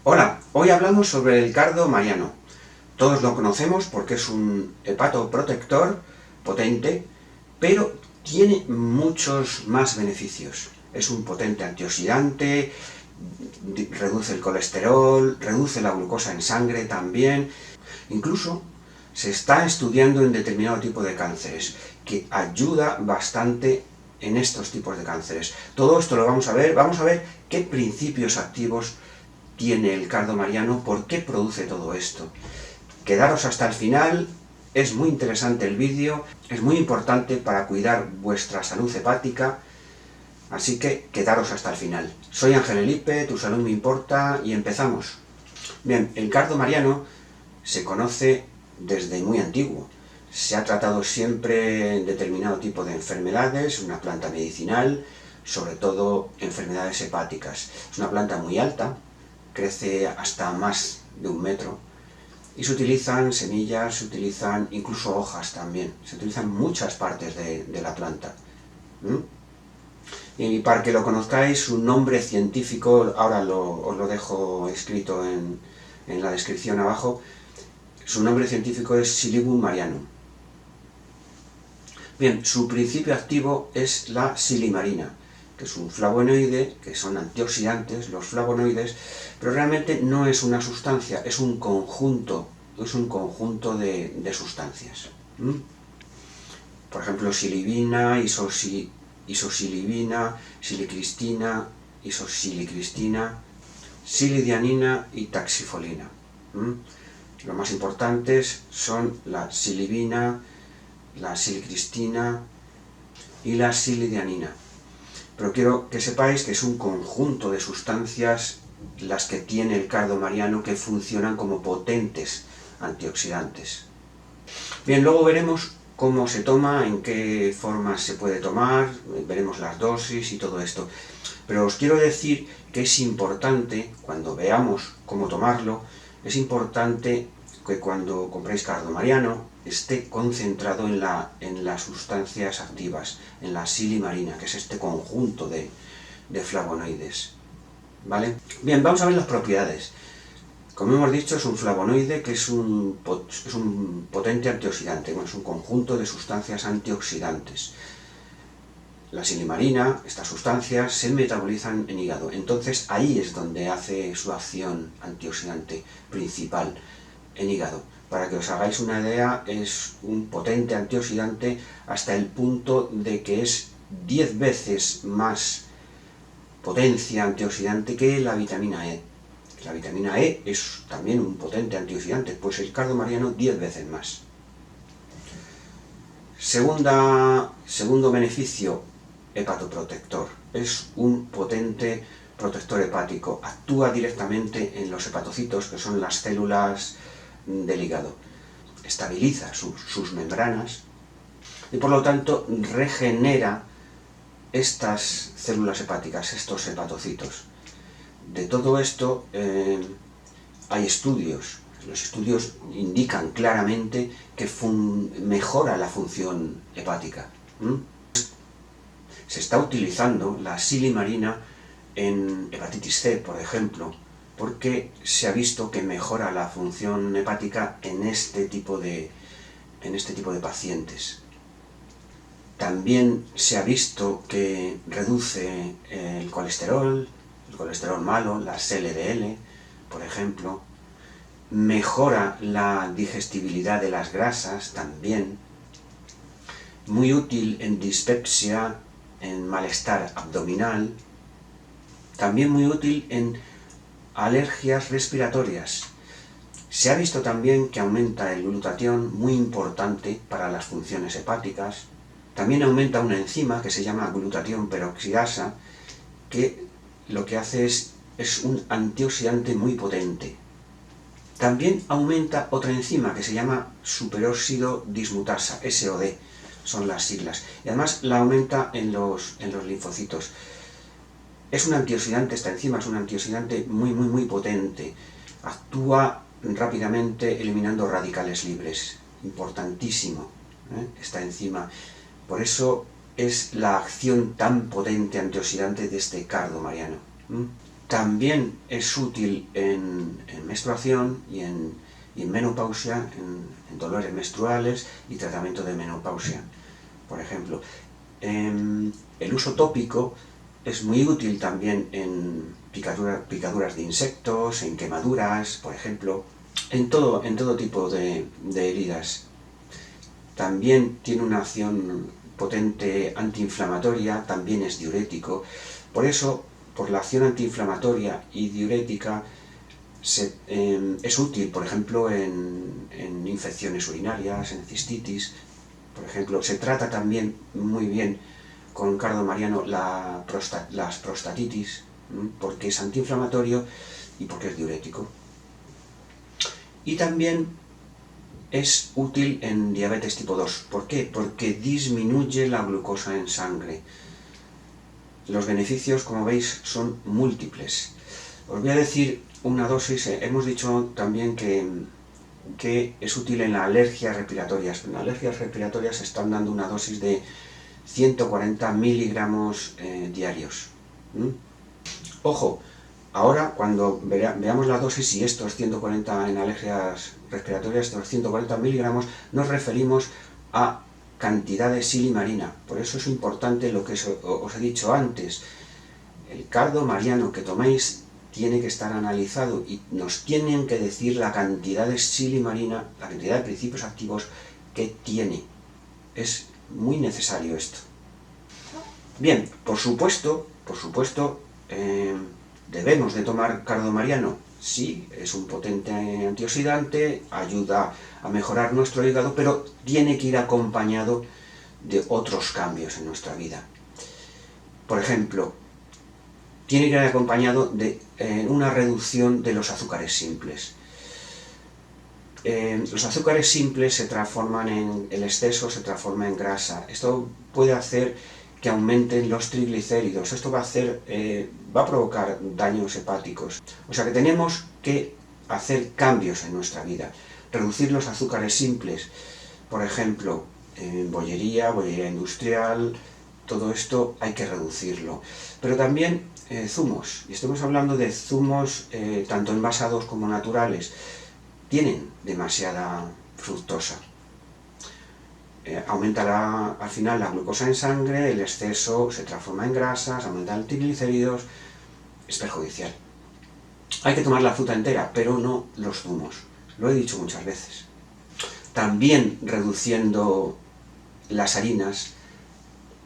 Hola, hoy hablamos sobre el cardo mariano. Todos lo conocemos porque es un hepatoprotector potente, pero tiene muchos más beneficios. Es un potente antioxidante, reduce el colesterol, reduce la glucosa en sangre también. Incluso se está estudiando en determinado tipo de cánceres, que ayuda bastante en estos tipos de cánceres. Todo esto lo vamos a ver qué principios activos tiene el cardo mariano, por qué produce todo esto. Quedaros hasta el final, es muy interesante el vídeo, es muy importante para cuidar vuestra salud hepática, así que quedaros hasta el final. Soy Ángel Elipe, tu salud me importa, y empezamos. Bien, el cardo mariano se conoce desde muy antiguo. Se ha tratado siempre en determinado tipo de enfermedades, una planta medicinal, sobre todo enfermedades hepáticas. Es una planta muy alta, crece hasta más de 1 metro, y se utilizan semillas, se utilizan incluso hojas también, se utilizan muchas partes de la planta. Y para que lo conozcáis, su nombre científico, ahora os lo dejo escrito en la descripción abajo, su nombre científico es Silybum marianum. Bien, su principio activo es la silimarina, que es un flavonoide, que son antioxidantes, los flavonoides, pero realmente no es una sustancia, es un conjunto de sustancias. Por ejemplo, silibina, isosilibina, silicristina, isosilicristina, silidianina y taxifolina. Los más importantes son la silibina, la silicristina y la silidianina. Pero quiero que sepáis que es un conjunto de sustancias las que tiene el cardo mariano que funcionan como potentes antioxidantes. Bien, luego veremos cómo se toma, en qué formas se puede tomar, veremos las dosis y todo esto. Pero os quiero decir que es importante, cuando veamos cómo tomarlo, es importante que cuando compréis cardo mariano esté concentrado en las sustancias activas, en la silimarina, que es este conjunto de flavonoides. ¿Vale? Bien, vamos a ver las propiedades. Como hemos dicho, es un flavonoide que es un potente antioxidante, bueno, es un conjunto de sustancias antioxidantes. La silimarina, estas sustancias, se metabolizan en hígado, entonces ahí es donde hace su acción antioxidante principal, en hígado. Para que os hagáis una idea, es un potente antioxidante hasta el punto de que es 10 veces más potencia antioxidante que la vitamina E. La vitamina E es también un potente antioxidante, pues el cardo mariano 10 veces más. Segundo beneficio, hepatoprotector. Es un potente protector hepático. Actúa directamente en los hepatocitos, que son las células del hígado. Estabiliza sus membranas y por lo tanto regenera estas células hepáticas, estos hepatocitos. De todo esto hay estudios. Los estudios indican claramente que mejora la función hepática. Se está utilizando la silimarina en hepatitis C, por ejemplo, porque se ha visto que mejora la función hepática en este tipo de pacientes. También se ha visto que reduce el colesterol malo, las LDL, por ejemplo. Mejora la digestibilidad de las grasas también. Muy útil en dispepsia, en malestar abdominal. También muy útil en alergias respiratorias. Se ha visto también que aumenta el glutatión, muy importante para las funciones hepáticas. También aumenta una enzima que se llama glutatión peroxidasa, que lo que hace es un antioxidante muy potente. También aumenta otra enzima que se llama superóxido dismutasa, SOD, son las siglas. Y además la aumenta en los linfocitos. Es un antioxidante, esta enzima es un antioxidante muy potente. Actúa rápidamente eliminando radicales libres. Importantísimo, esta enzima. Por eso es la acción tan potente antioxidante de este cardo mariano. También es útil en menstruación y en menopausia, en dolores menstruales y tratamiento de menopausia, por ejemplo. El uso tópico es muy útil también en picaduras de insectos, en quemaduras, por ejemplo, en todo tipo de heridas. También tiene una acción potente antiinflamatoria, también es diurético. Por eso, por la acción antiinflamatoria y diurética, es útil, por ejemplo, en infecciones urinarias, en cistitis, por ejemplo. Se trata también muy bien con cardomariano las prostatitis, porque es antiinflamatorio y porque es diurético. Y también es útil en diabetes tipo 2. ¿Por qué? Porque disminuye la glucosa en sangre. Los beneficios, como veis, son múltiples. Os voy a decir una dosis. Hemos dicho también que es útil en las alergias respiratorias. En las alergias respiratorias se están dando una dosis de 140 miligramos diarios. Ojo, ahora cuando veamos la dosis, y estos 140 en alergias respiratorias, estos 140 miligramos, nos referimos a cantidad de silimarina. Por eso es importante lo que os he dicho antes. El cardomariano que toméis tiene que estar analizado y nos tienen que decir la cantidad de silimarina, la cantidad de principios activos que tiene. Es muy necesario esto. Bien, por supuesto, ¿debemos de tomar cardomariano? Sí, es un potente antioxidante, ayuda a mejorar nuestro hígado, pero tiene que ir acompañado de otros cambios en nuestra vida. Por ejemplo, tiene que ir acompañado de una reducción de los azúcares simples. Los azúcares simples se transforman el exceso se transforma en grasa. Esto puede hacer que aumenten los triglicéridos. Esto va a provocar daños hepáticos. O sea que tenemos que hacer cambios en nuestra vida. Reducir los azúcares simples, por ejemplo, bollería industrial, todo esto hay que reducirlo. Pero también zumos, y estamos hablando de zumos tanto envasados como naturales, tienen demasiada fructosa. Aumenta al final la glucosa en sangre, el exceso se transforma en grasas, aumenta el triglicéridos, es perjudicial. Hay que tomar la fruta entera, pero no los zumos, lo he dicho muchas veces. También reduciendo las harinas,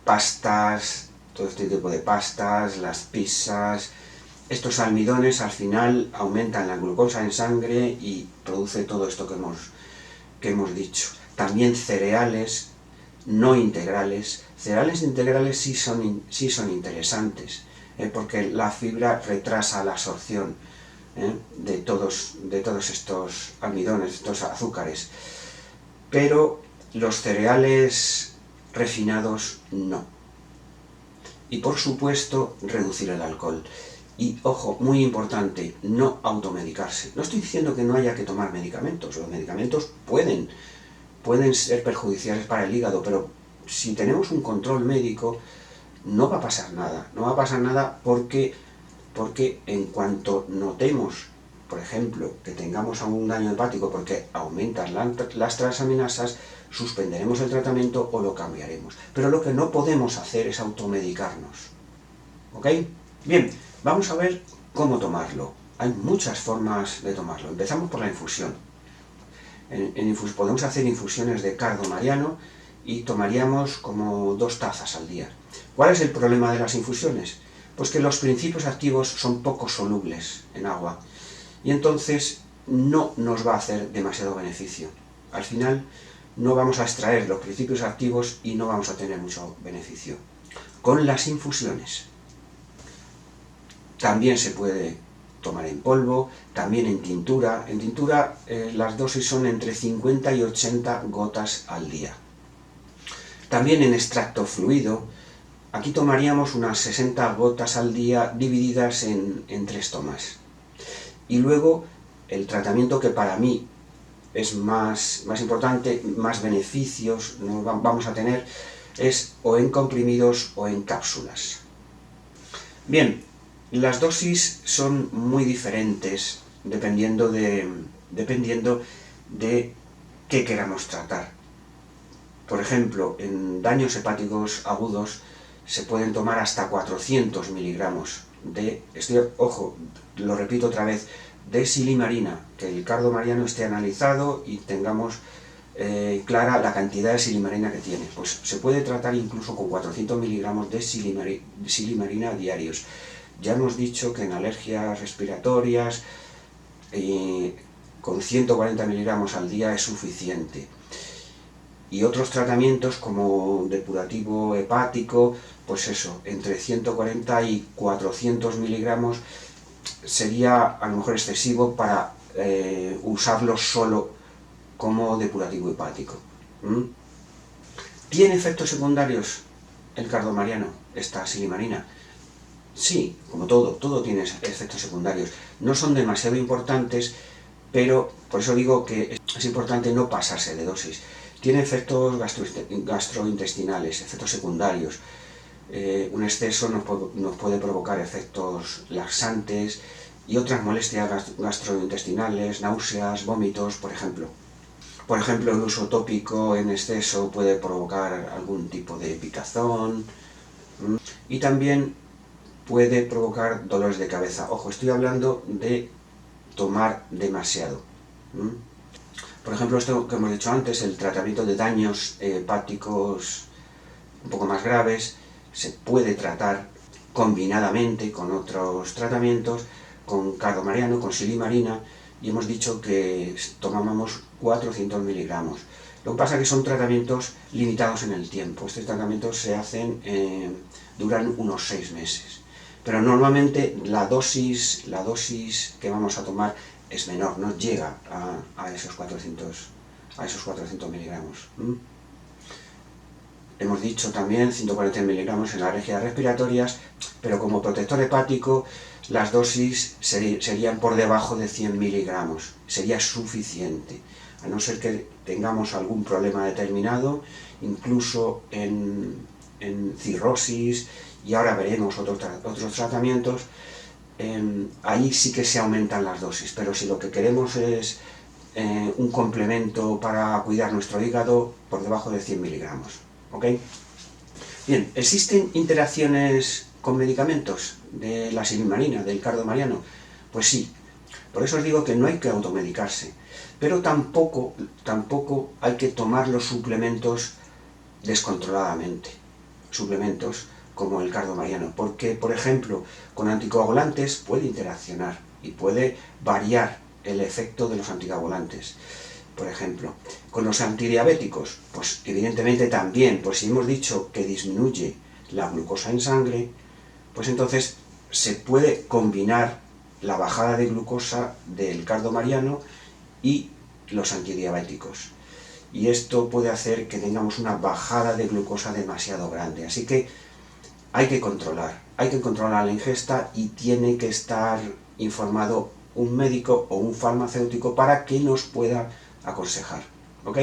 pastas, todo este tipo de pastas, las pizzas. Estos almidones al final aumentan la glucosa en sangre y produce todo esto que hemos dicho. También cereales no integrales. Cereales integrales sí son interesantes, porque la fibra retrasa la absorción de todos estos almidones, estos azúcares. Pero los cereales refinados no. Y por supuesto, reducir el alcohol. Y, ojo, muy importante, no automedicarse. No estoy diciendo que no haya que tomar medicamentos. Los medicamentos pueden ser perjudiciales para el hígado, pero si tenemos un control médico, no va a pasar nada. No va a pasar nada porque en cuanto notemos, por ejemplo, que tengamos un daño hepático porque aumentan las transaminasas, suspenderemos el tratamiento o lo cambiaremos. Pero lo que no podemos hacer es automedicarnos. ¿Ok? Bien, vamos a ver cómo tomarlo. Hay muchas formas de tomarlo. Empezamos por la infusión. Podemos hacer infusiones de cardomariano y tomaríamos como 2 tazas al día. ¿Cuál es el problema de las infusiones? Pues que los principios activos son poco solubles en agua y entonces no nos va a hacer demasiado beneficio. Al final no vamos a extraer los principios activos y no vamos a tener mucho beneficio. Con las infusiones también se puede tomar en polvo, también en tintura. En tintura las dosis son entre 50 y 80 gotas al día. También en extracto fluido, aquí tomaríamos unas 60 gotas al día divididas en 3 tomas. Y luego el tratamiento que para mí es más importante, más beneficios vamos a tener, es o en comprimidos o en cápsulas. Bien, Las dosis son muy diferentes dependiendo de qué queramos tratar. Por ejemplo, en daños hepáticos agudos se pueden tomar hasta 400 miligramos de, ojo, lo repito otra vez, de silimarina, que el cardo mariano esté analizado y tengamos clara la cantidad de silimarina que tiene. Pues se puede tratar incluso con 400 miligramos de silimarina diarios. Ya hemos dicho que en alergias respiratorias con 140 miligramos al día es suficiente. Y otros tratamientos como depurativo hepático, pues eso, entre 140 y 400 miligramos sería a lo mejor excesivo para usarlo solo como depurativo hepático. ¿Tiene efectos secundarios el cardo mariano, esta silimarina? Sí, como todo tiene efectos secundarios. No son demasiado importantes, pero por eso digo que es importante no pasarse de dosis. Tiene efectos gastrointestinales, efectos secundarios. Un exceso nos puede provocar efectos laxantes y otras molestias gastrointestinales, náuseas, vómitos, por ejemplo. Por ejemplo, el uso tópico en exceso puede provocar algún tipo de picazón y también puede provocar dolores de cabeza. Ojo, estoy hablando de tomar demasiado. Por ejemplo, esto que hemos dicho antes, el tratamiento de daños hepáticos un poco más graves, se puede tratar combinadamente con otros tratamientos, con cardo mariano, con silimarina, y hemos dicho que tomábamos 400 miligramos. Lo que pasa es que son tratamientos limitados en el tiempo. Estos tratamientos se hacen, duran unos 6 meses. Pero normalmente la dosis que vamos a tomar es menor, no llega a esos 400 miligramos. Hemos dicho también 140 miligramos en las alergias respiratorias, pero como protector hepático las dosis serían por debajo de 100 miligramos, sería suficiente, a no ser que tengamos algún problema determinado, incluso en cirrosis, y ahora veremos otros tratamientos. Ahí sí que se aumentan las dosis, pero si lo que queremos es un complemento para cuidar nuestro hígado, por debajo de 100 miligramos. ¿Ok? Bien, ¿existen interacciones con medicamentos de la silimarina, del cardo mariano? Pues sí, por eso os digo que no hay que automedicarse, pero tampoco hay que tomar los suplementos descontroladamente, suplementos como el cardo mariano, porque, por ejemplo, con anticoagulantes puede interaccionar y puede variar el efecto de los anticoagulantes. Por ejemplo, con los antidiabéticos, pues evidentemente también, pues si hemos dicho que disminuye la glucosa en sangre, pues entonces se puede combinar la bajada de glucosa del cardo mariano y los antidiabéticos. Y esto puede hacer que tengamos una bajada de glucosa demasiado grande. Así que hay que controlar la ingesta y tiene que estar informado un médico o un farmacéutico para que nos pueda aconsejar. ¿Ok?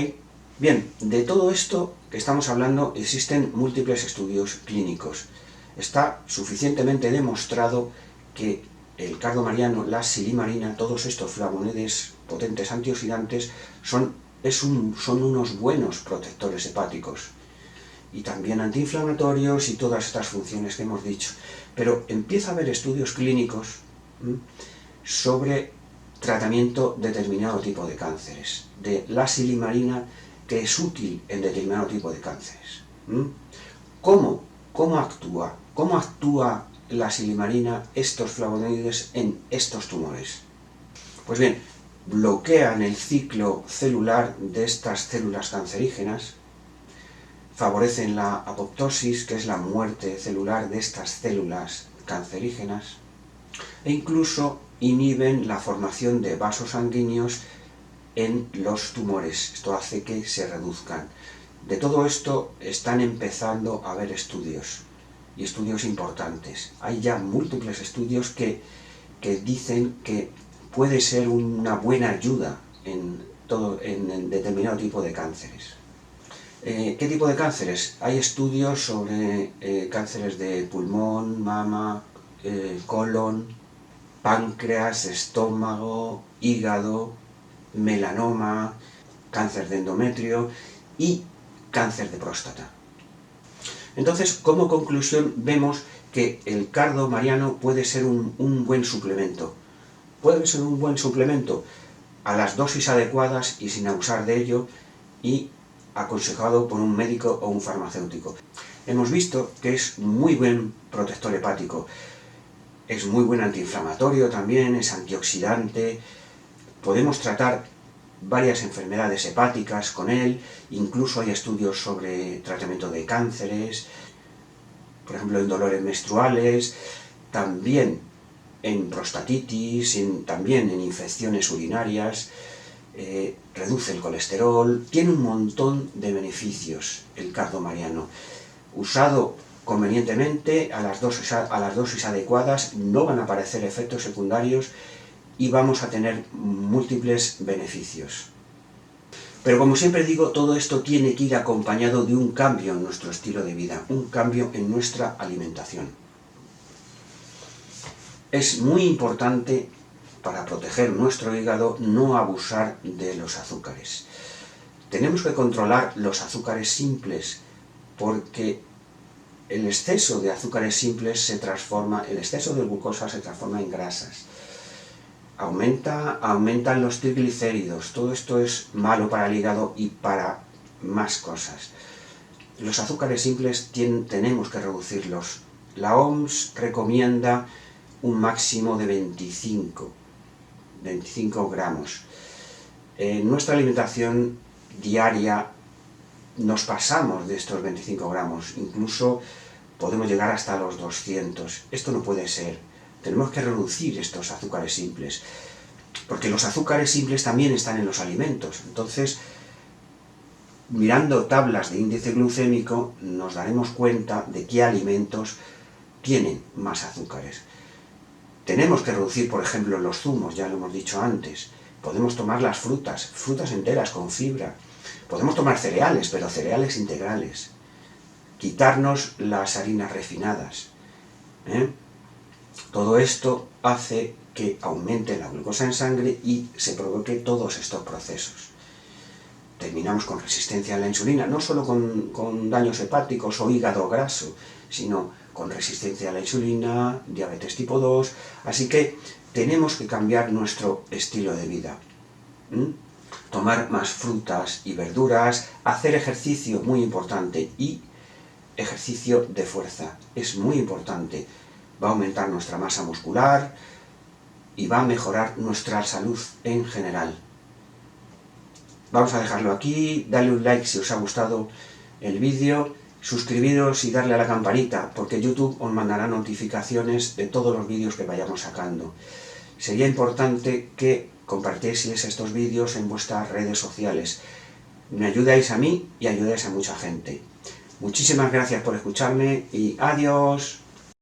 Bien, de todo esto que estamos hablando existen múltiples estudios clínicos. Está suficientemente demostrado que el cardo mariano, la silimarina, todos estos flavonoides potentes antioxidantes son unos buenos protectores hepáticos y también antiinflamatorios y todas estas funciones que hemos dicho. Pero empieza a haber estudios clínicos sobre tratamiento de determinado tipo de cánceres, de la silimarina, que es útil en determinado tipo de cánceres. ¿Cómo actúa la silimarina, estos flavonoides, en estos tumores? Pues bien, bloquean el ciclo celular de estas células cancerígenas, favorecen la apoptosis, que es la muerte celular de estas células cancerígenas, e incluso inhiben la formación de vasos sanguíneos en los tumores. Esto hace que se reduzcan. De todo esto están empezando a haber estudios, y estudios importantes. Hay ya múltiples estudios que dicen que puede ser una buena ayuda en determinado tipo de cánceres. ¿Qué tipo de cánceres? Hay estudios sobre cánceres de pulmón, mama, colon, páncreas, estómago, hígado, melanoma, cáncer de endometrio y cáncer de próstata. Entonces, como conclusión, vemos que el cardo mariano puede ser un buen suplemento. Puede ser un buen suplemento a las dosis adecuadas y sin abusar de ello, y aconsejado por un médico o un farmacéutico. Hemos visto que es muy buen protector hepático, es muy buen antiinflamatorio también, es antioxidante, podemos tratar varias enfermedades hepáticas con él, incluso hay estudios sobre tratamiento de cánceres, por ejemplo en dolores menstruales, también en prostatitis, también en infecciones urinarias, reduce el colesterol, tiene un montón de beneficios el cardo mariano. Usado convenientemente, a las dosis adecuadas, no van a aparecer efectos secundarios y vamos a tener múltiples beneficios. Pero como siempre digo, todo esto tiene que ir acompañado de un cambio en nuestro estilo de vida, un cambio en nuestra alimentación. Es muy importante, para proteger nuestro hígado, no abusar de los azúcares. Tenemos que controlar los azúcares simples, porque el exceso de azúcares simples el exceso de glucosa se transforma en grasas. Aumentan los triglicéridos, todo esto es malo para el hígado y para más cosas. Los azúcares simples tenemos que reducirlos. La OMS recomienda un máximo de 25 gramos. En nuestra alimentación diaria nos pasamos de estos 25 gramos, incluso podemos llegar hasta los 200. Esto no puede ser. Tenemos que reducir estos azúcares simples, porque los azúcares simples también están en los alimentos. Entonces, mirando tablas de índice glucémico, nos daremos cuenta de qué alimentos tienen más azúcares. Tenemos que reducir, por ejemplo, los zumos, ya lo hemos dicho antes. Podemos tomar las frutas enteras con fibra. Podemos tomar cereales, pero cereales integrales. Quitarnos las harinas refinadas. Todo esto hace que aumente la glucosa en sangre y se provoque todos estos procesos. Terminamos con resistencia a la insulina, no solo con daños hepáticos o hígado graso, sino con resistencia a la insulina, diabetes tipo 2, así que tenemos que cambiar nuestro estilo de vida. Tomar más frutas y verduras, hacer ejercicio, muy importante, y ejercicio de fuerza, es muy importante. Va a aumentar nuestra masa muscular y va a mejorar nuestra salud en general. Vamos a dejarlo aquí, dale un like si os ha gustado el vídeo, suscribiros y darle a la campanita, porque YouTube os mandará notificaciones de todos los vídeos que vayamos sacando. Sería importante que compartieseis estos vídeos en vuestras redes sociales. Me ayudáis a mí y ayudáis a mucha gente. Muchísimas gracias por escucharme y adiós.